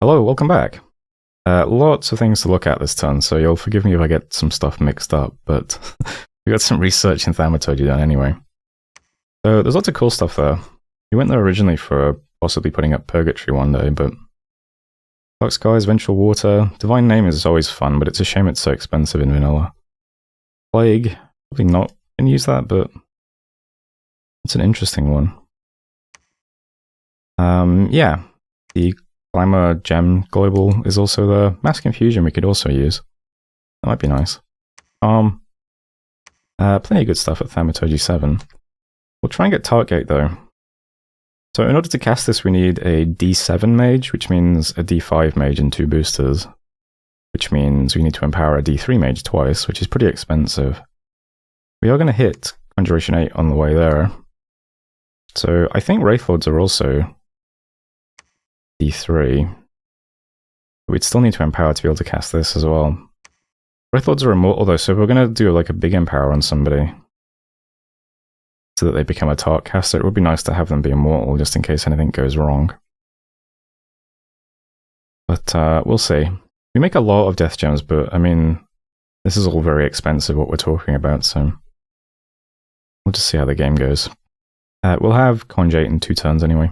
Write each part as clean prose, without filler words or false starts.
Hello, welcome back. Lots of things to look at this turn, so you'll forgive me if I get some stuff mixed up, but we got some research in Thaumaturgy done anyway. So there's lots of cool stuff there. We went there originally for possibly putting up Purgatory one day, but Dark Skies, Vengeful Water, Divine Name is always fun, but it's a shame it's so expensive in vanilla. Plague, probably not gonna use that, but it's an interesting one. Yeah, the Glamour Gem Global is also there. Mass Confusion we could also use. That might be nice. Plenty of good stuff at Thaumaturgy 7. We'll try and get Tartgate though. So in order to cast this we need a D7 mage, which means a D5 mage and 2 boosters. Which means we need to empower a D3 mage twice, which is pretty expensive. We are going to hit Conjuration 8 on the way there. So I think Wraithlords are also D3. We'd still need to empower to be able to cast this as well. Wraithlords are immortal though, so if we're going to do like a big empower on somebody so that they become a Tart caster, it would be nice to have them be immortal just in case anything goes wrong. But we'll see. We make a lot of death gems, but I mean, this is all very expensive what we're talking about, so we'll just see how the game goes. We'll have Conjate in 2 turns anyway.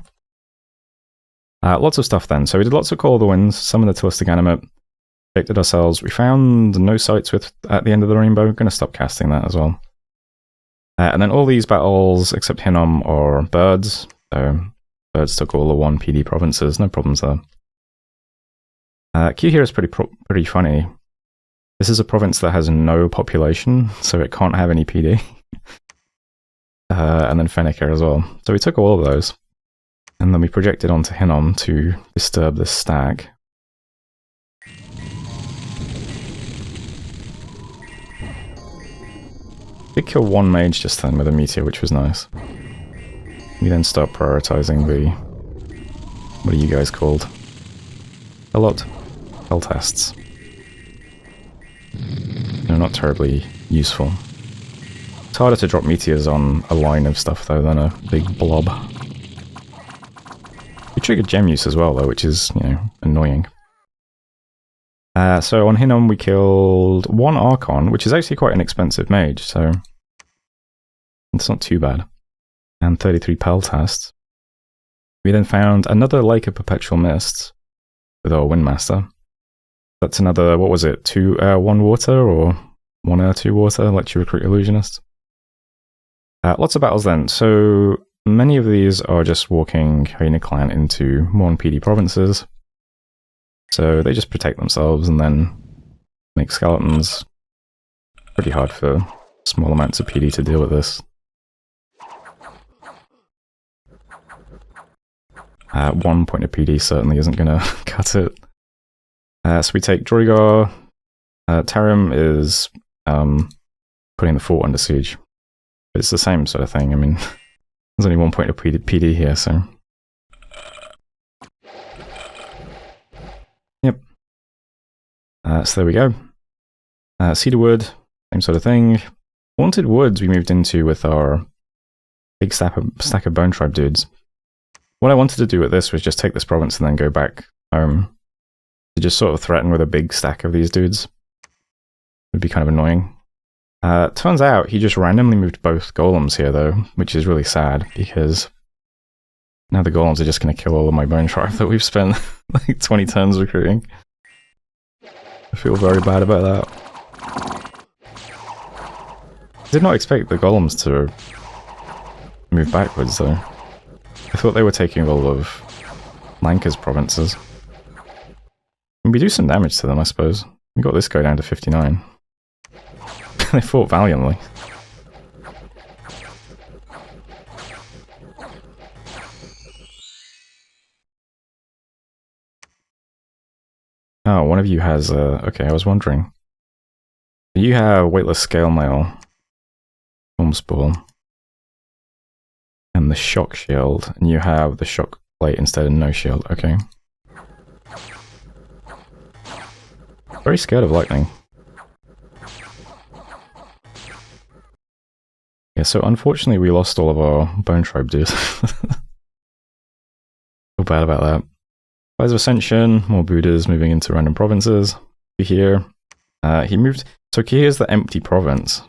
Lots of stuff then. So we did lots of Call of the Winds, summoned the Telistic Animate, protected ourselves. We found no sights with at the end of the rainbow. We're going to stop casting that as well. And then all these battles, except Hinnom, are birds. So birds took all the 1 PD provinces, no problems there. Q here is pretty funny. This is a province that has no population, so it can't have any PD. And then Fenneker as well. So we took all of those. And then we projected onto Hinnom to disturb this stack. Did kill 1 mage just then with a meteor, which was nice. We then start prioritizing the... what are you guys called? A lot. Hell tests. They're not terribly useful. It's harder to drop meteors on a line of stuff though than a big blob. We triggered gem use as well though, which is, you know, annoying. So on Hinnom we killed 1 Archon, which is actually quite an expensive mage, so it's not too bad. And 33 Peltasts. We then found another Lake of Perpetual Mists with our Windmaster. That's another, what was it, 2 air, 1 water, or 1 air, 2 water, let you recruit Illusionist. Lots of battles then. So many of these are just walking Hyena Clan into 1 PD provinces. So they just protect themselves and then make skeletons. Pretty hard for small amounts of PD to deal with this. 1 point of PD certainly isn't going to cut it. So we take Droigar. Tarim is putting the fort under siege. But it's the same sort of thing. I mean, there's only 1 point of PD here, so... Yep. So there we go. Cedarwood, same sort of thing. Haunted Woods we moved into with our big stack of Bone Tribe dudes. What I wanted to do with this was just take this province and then go back home. To just sort of threaten with a big stack of these dudes. Would be kind of annoying. Turns out he just randomly moved both golems here though, which is really sad because now the golems are just going to kill all of my Bone Tribe that we've spent like 20 turns recruiting. I feel very bad about that. I did not expect the golems to move backwards though. I thought they were taking all of Lanka's provinces. We do some damage to them, I suppose. We got this guy down to 59. They fought valiantly. Oh, one of you has okay, I was wondering. You have Weightless Scale Mail, Storm Spore, and the Shock Shield, and you have the Shock Plate instead of no shield. Okay. Very scared of lightning. Yeah, so unfortunately we lost all of our Bone Tribe dudes. Feel bad about that. Fires of Ascension, more Buddhas moving into random provinces. Here, he moved. So here's the empty province.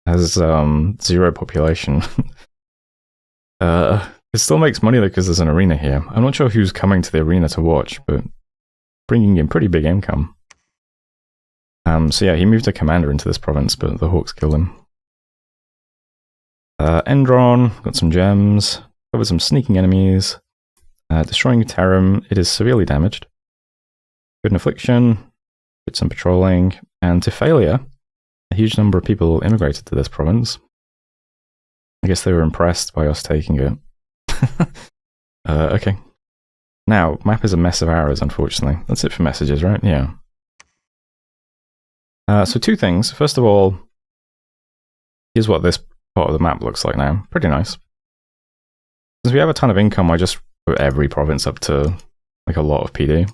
Has 0 population. It still makes money though because there's an arena here. I'm not sure who's coming to the arena to watch, but bringing in pretty big income. So yeah, he moved a commander into this province, but the Hawks killed him. Endron, got some gems, covered some sneaking enemies. Destroying Tarim, it is severely damaged. Good in Affliction, did some patrolling, and to failure, a huge number of people immigrated to this province. I guess they were impressed by us taking it. Okay. Now, map is a mess of errors, unfortunately. That's it for messages, right? Yeah. So 2 things. First of all, here's what this part of the map looks like now. Pretty nice. Since we have a ton of income, I just put every province up to like a lot of PD.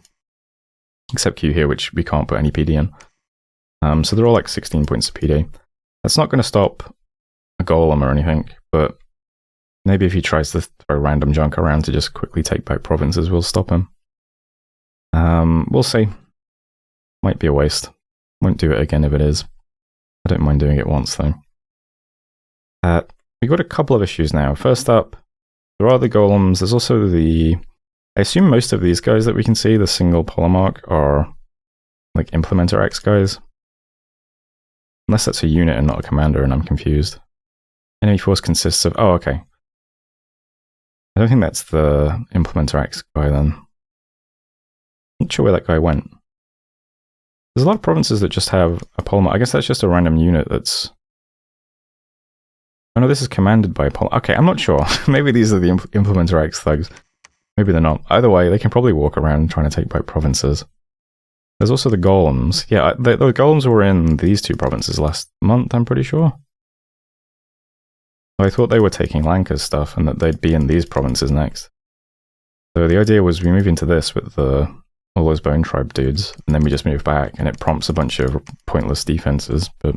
Except Q here, which we can't put any PD in. So they're all like 16 points of PD. That's not going to stop a golem or anything, but maybe if he tries to throw random junk around to just quickly take back provinces, we'll stop him. We'll see. Might be a waste. Won't do it again if it is. I don't mind doing it once though. We've got a couple of issues now. First up, there are the golems. There's also the... I assume most of these guys that we can see, the single polemarch, are like Implementer X guys. Unless that's a unit and not a commander, and I'm confused. Enemy force consists of... Oh, okay. I don't think that's the Implementer X guy then. Not sure where that guy went. There's a lot of provinces that just have a polemarch. I guess that's just a random unit that's... Oh no, this is commanded by a polemarch. Okay, I'm not sure. Maybe these are the Implementer X thugs. Maybe they're not. Either way, they can probably walk around trying to take back provinces. There's also the golems. Yeah, the golems were in these 2 provinces last month, I'm pretty sure. I thought they were taking Lanka's stuff and that they'd be in these provinces next. So the idea was we move into this with all those Bone Tribe dudes, and then we just move back, and it prompts a bunch of pointless defenses, but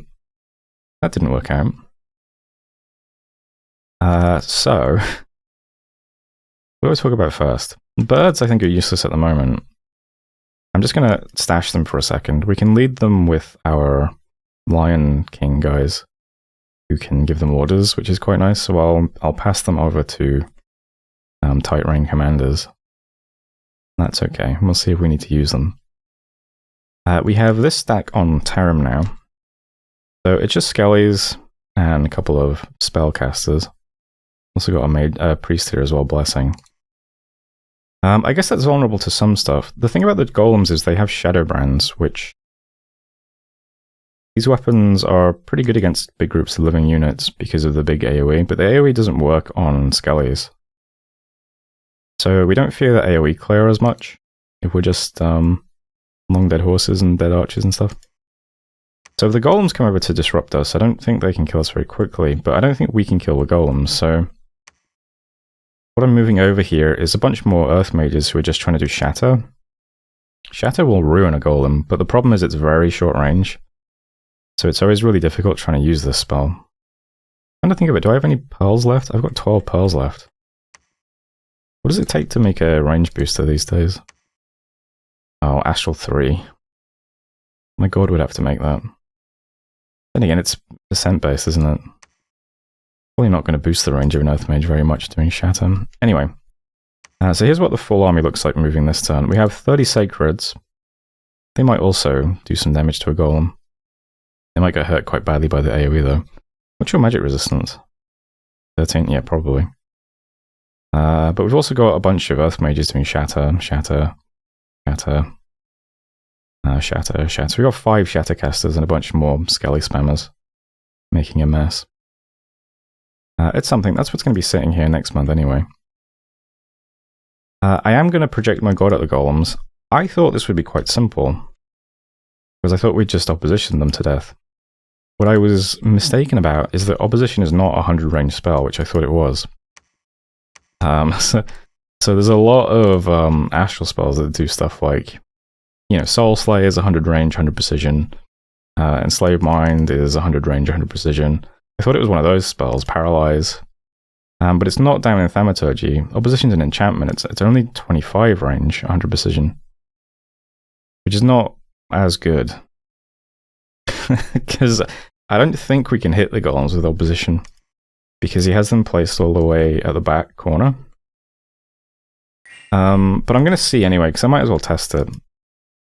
that didn't work out. So, what do I talk about first? Birds, I think, are useless at the moment. I'm just going to stash them for a second. We can lead them with our Lion King guys, who can give them orders, which is quite nice. So I'll pass them over to tight range commanders. That's okay. We'll see if we need to use them. We have this stack on Tarim now. So it's just Skellies and a couple of spellcasters. Also got a priest here as well, Blessing. I guess that's vulnerable to some stuff. The thing about the golems is they have shadow brands, which... These weapons are pretty good against big groups of living units because of the big AoE, but the AoE doesn't work on Skellies. So we don't fear the AoE clear as much if we're just long dead horses and dead archers and stuff. So if the golems come over to disrupt us, I don't think they can kill us very quickly, but I don't think we can kill the golems, so... What I'm moving over here is a bunch more Earth Mages who are just trying to do Shatter. Shatter will ruin a golem, but the problem is it's very short range. So it's always really difficult trying to use this spell. I'm trying to think of it, do I have any pearls left? I've got 12 pearls left. What does it take to make a range booster these days? Oh, Astral 3. My god would have to make that. Then again, it's percent based, isn't it? Probably not going to boost the range of an Earth Mage very much doing Shatter. Anyway, so here's what the full army looks like moving this turn. We have 30 Sacreds. They might also do some damage to a golem. They might get hurt quite badly by the AoE though. What's your magic resistance? 13? Yeah, probably. But we've also got a bunch of Earth Mages doing Shatter, Shatter, Shatter, Shatter, Shatter. We've got 5 Shattercasters and a bunch more Skelly spammers. Making a mess. It's something. That's what's going to be sitting here next month anyway. I am going to project my god at the golems. I thought this would be quite simple. Because I thought we'd just opposition them to death. What I was mistaken about is that opposition is not a 100 range spell, which I thought it was. So there's a lot of astral spells that do stuff like, you know, Soul Slayer is 100 range, 100 precision. Enslaved Mind is 100 range, 100 precision. I thought it was one of those spells, Paralyze. But it's not down in Thaumaturgy. Opposition's an enchantment. It's only 25 range, 100 precision. Which is not as good. Because I don't think we can hit the golems with opposition. Because he has them placed all the way at the back corner. But I'm going to see anyway, because I might as well test it.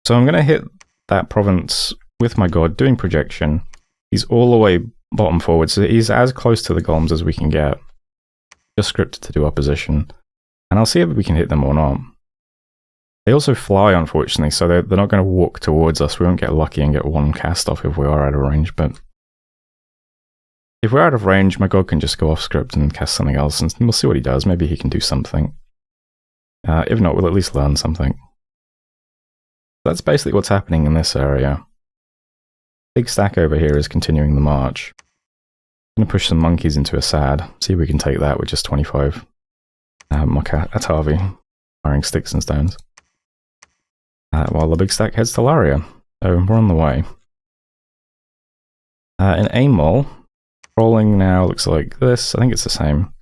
So I'm going to hit that province with my god, doing projection. He's all the way bottom forward, so he's as close to the golems as we can get. Just scripted to do opposition. And I'll see if we can hit them or not. They also fly, unfortunately, so they're not going to walk towards us. We won't get lucky and get one cast off if we are out of range, but if we're out of range, my god can just go off script and cast something else, and we'll see what he does. Maybe he can do something. If not, we'll at least learn something. That's basically what's happening in this area. Big stack over here is continuing the march. I'm going to push some monkeys into a sad, see if we can take that with just 25 Atavi, firing sticks and stones. While the big stack heads to Laria. So we're on the way. In Amol, rolling now looks like this. I think it's the same.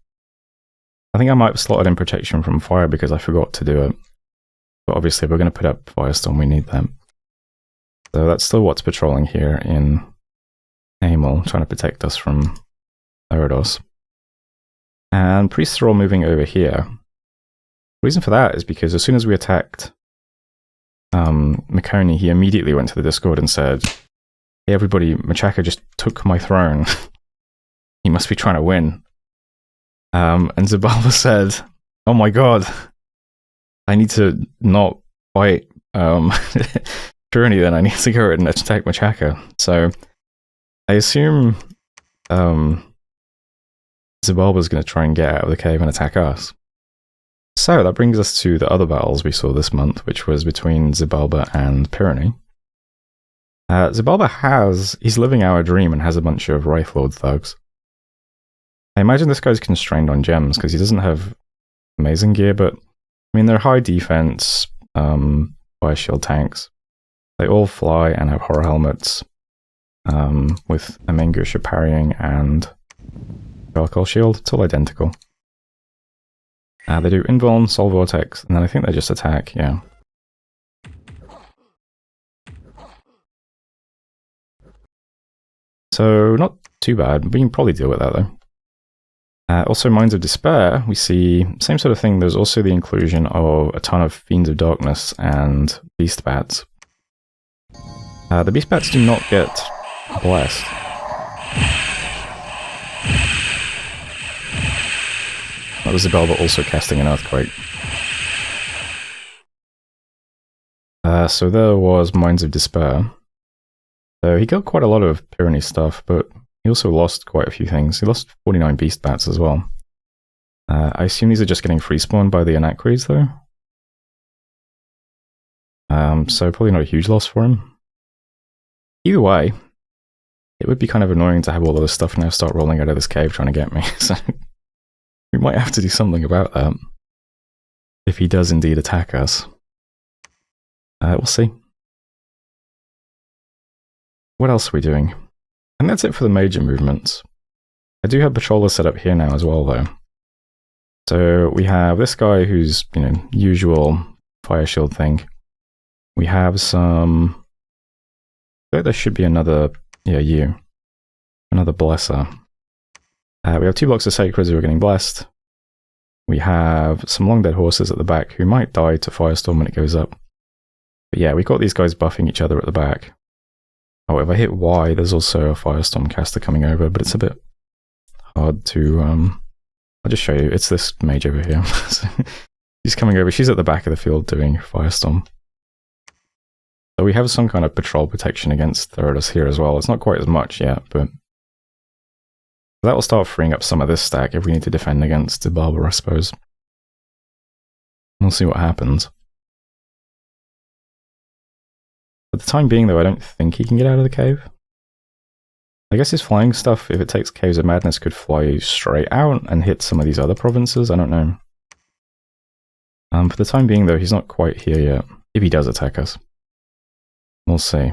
I think I might have slotted in protection from fire because I forgot to do it. But obviously if we're going to put up Firestorm, we need them. So that's still what's patrolling here in Amol, trying to protect us from Eridos. And priests are all moving over here. The reason for that is because as soon as we attacked Makoni, he immediately went to the Discord and said, "Hey everybody, Machaka just took my throne. He must be trying to win." And Xibalba said, "Oh my god, I need to not fight Tyranny then, I need to go and attack Machaka." So I assume Xibalba's going to try and get out of the cave and attack us. So that brings us to the other battles we saw this month, which was between Xibalba and Pyranny. Xibalba he's living our dream and has a bunch of Wraith Lord thugs. I imagine this guy's constrained on gems because he doesn't have amazing gear, but I mean, they're high defense, fire shield tanks. They all fly and have horror helmets, with a Mengusha parrying and Alcohol shield. It's all identical. They do Invuln, Soul Vortex, and then I think they just attack, yeah. So, not too bad. We can probably deal with that, though. Also, Minds of Despair, we see same sort of thing. There's also the inclusion of a ton of Fiends of Darkness and Beast Bats. The Beast Bats do not get blessed. That was Xibalba also casting an Earthquake. So there was Minds of Despair. So he got quite a lot of Pyranny stuff, but he also lost quite a few things. He lost 49 Beast Bats as well. I assume these are just getting free spawned by the Anacres, though. So probably not a huge loss for him. Either way, it would be kind of annoying to have all of this stuff now start rolling out of this cave trying to get me. So we might have to do something about that. If he does indeed attack us. We'll see. What else are we doing? And that's it for the major movements. I do have patrollers set up here now as well, though. So we have this guy who's, usual fire shield thing. We have some... there should be another... yeah, another blesser. We have 2 blocks of Sacreds who are getting blessed. We have some long dead horses at the back who might die to Firestorm when it goes up. But yeah, we've got these guys buffing each other at the back. Oh, if I hit Y, there's also a Firestorm caster coming over, but it's a bit hard to... I'll just show you. It's this mage over here. So, she's coming over. She's at the back of the field doing Firestorm. So we have some kind of patrol protection against Theridos here as well. It's not quite as much yet, but... that will start freeing up some of this stack if we need to defend against Xibalba, I suppose. We'll see what happens. For the time being, though, I don't think he can get out of the cave. I guess his flying stuff, if it takes Caves of Madness, could fly straight out and hit some of these other provinces. I don't know. For the time being, though, he's not quite here yet. If he does attack us. We'll see.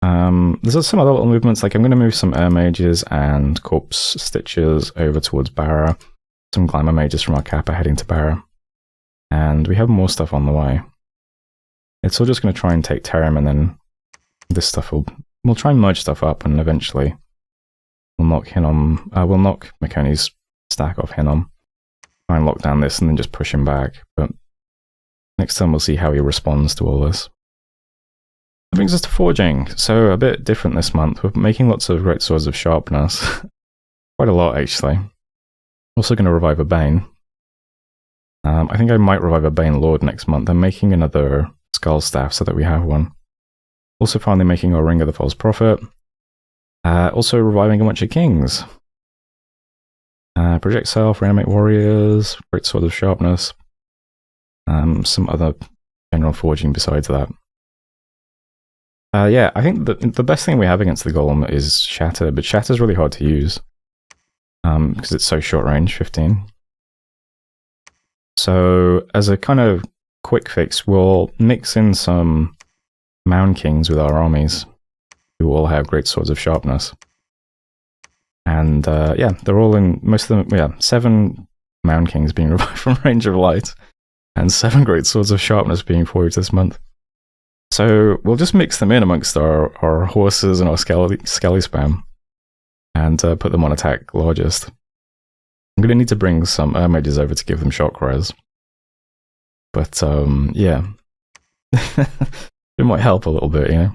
There's some other little movements, like I'm going to move some Air Mages and Corpse Stitches over towards Barra, some Glamour Mages from our Kappa heading to Barra, and we have more stuff on the way. It's all just going to try and take Terram, and then this stuff we'll try and merge stuff up, and eventually we'll knock Makoni's stack off Hinnom, try and lock down this, and then just push him back. But next time we'll see how he responds to all this. That brings us to forging. So a bit different this month. We're making lots of great swords of sharpness. Quite a lot, actually. Also going to revive a Bane. I think I might revive a Bane Lord next month. I'm making another Skull Staff so that we have one. Also finally making our Ring of the False Prophet. Also reviving a bunch of Kings. Project Self, Reanimate Warriors, Great Sword of Sharpness. Some other general forging besides that. Yeah, I think the best thing we have against the Golem is Shatter, but Shatter's really hard to use. Because it's so short range, 15. So, as a kind of quick fix, we'll mix in some Mound Kings with our armies, who all have Great Swords of Sharpness. And yeah, they're all in, most of them, yeah, 7 Mound Kings being revived from Range of Light, and 7 Great Swords of Sharpness being forged this month. So we'll just mix them in amongst our horses and our Skelly spam, and put them on attack largest. I'm going to need to bring some Mages over to give them shock res. But yeah, it might help a little bit, you know.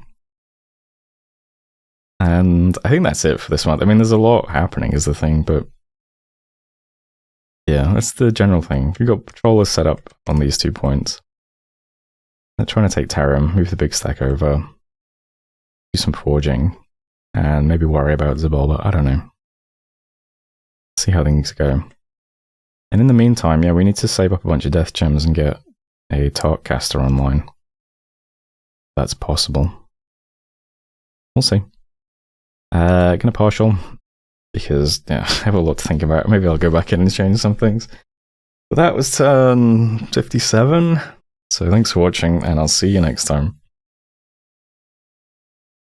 And I think that's it for this month. I mean, there's a lot happening is the thing, but yeah, that's the general thing. We've got patrollers set up on these 2 points. They're trying to take Terram, move the big stack over, do some forging, and maybe worry about Zabola. I don't know. See how things go. And in the meantime, yeah, we need to save up a bunch of death gems and get a Tark caster online. That's possible. We'll see. Gonna partial, because yeah, I have a lot to think about. Maybe I'll go back in and change some things. But that was turn 57. So thanks for watching, and I'll see you next time.